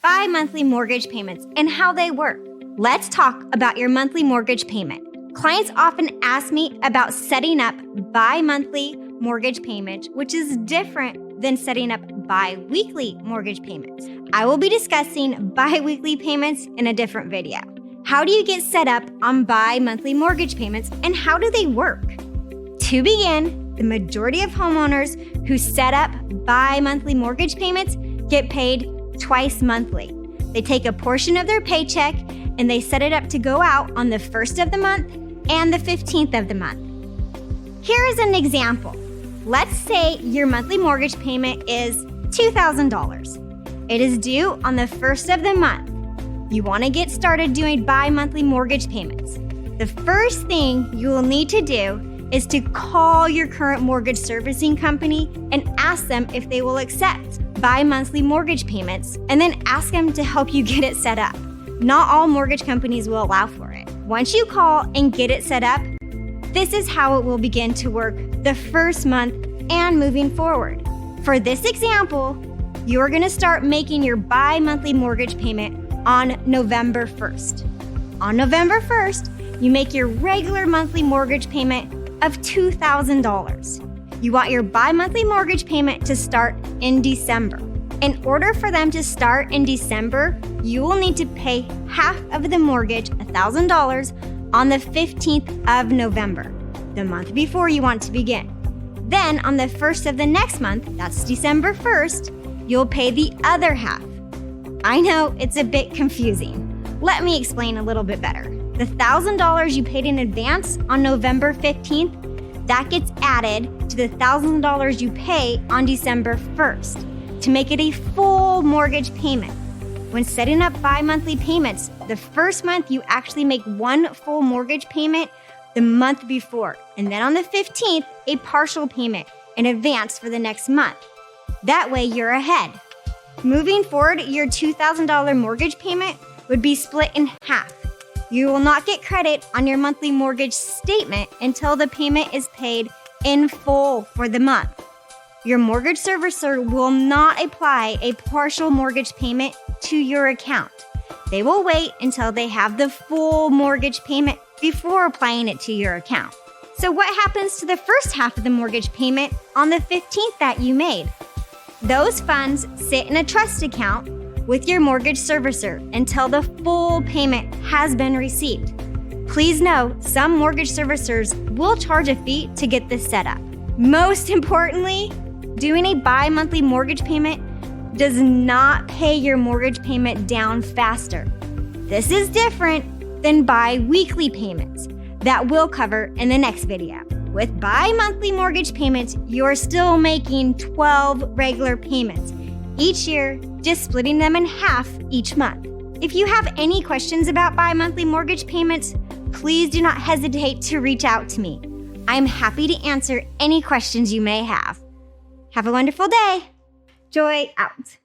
bi-monthly mortgage payments and how they work. Let's talk about your monthly mortgage payment. Clients often ask me about setting up bi-monthly mortgage payments, which is different than setting up bi-weekly mortgage payments. I will be discussing bi-weekly payments in a different video. How do you get set up on bi-monthly mortgage payments and how do they work? To begin, the majority of homeowners who set up bi-monthly mortgage payments get paid twice monthly. They take a portion of their paycheck and they set it up to go out on the 1st of the month and the 15th of the month. Here is an example. Let's say your monthly mortgage payment is $2,000. It is due on the 1st of the month. You want to get started doing bi-monthly mortgage payments. The first thing you will need to do is to call your current mortgage servicing company and ask them if they will accept bi-monthly mortgage payments, and then ask them to help you get it set up. Not all mortgage companies will allow for it. Once you call and get it set up, this is how it will begin to work the first month and moving forward. For this example, you're going to start making your bi-monthly mortgage payment on November 1st. On November 1st, you make your regular monthly mortgage payment of $2,000. You want your bi-monthly mortgage payment to start in December. In order for them to start in December, you will need to pay half of the mortgage, $1,000, on the 15th of November, the month before you want to begin. Then on the 1st of the next month, that's December 1st, you'll pay the other half. I know it's a bit confusing. Let me explain a little bit better. The $1,000 you paid in advance on November 15th, that gets added to the $1,000 you pay on December 1st to make it a full mortgage payment. When setting up bi-monthly payments, the first month you actually make one full mortgage payment the month before, and then on the 15th, a partial payment in advance for the next month. That way you're ahead. Moving forward, your $2,000 mortgage payment would be split in half. You will not get credit on your monthly mortgage statement until the payment is paid in full for the month. Your mortgage servicer will not apply a partial mortgage payment to your account. They will wait until they have the full mortgage payment before applying it to your account. So what happens to the first half of the mortgage payment on the 15th that you made? Those funds sit in a trust account with your mortgage servicer until the full payment has been received. Please know, some mortgage servicers will charge a fee to get this set up. Most importantly, doing a bi-monthly mortgage payment does not pay your mortgage payment down faster. This is different than bi-weekly payments that we'll cover in the next video. With bi-monthly mortgage payments, you're still making 12 regular payments each year, just splitting them in half each month. If you have any questions about bi-monthly mortgage payments, please do not hesitate to reach out to me. I'm happy to answer any questions you may have. Have a wonderful day. Joy out.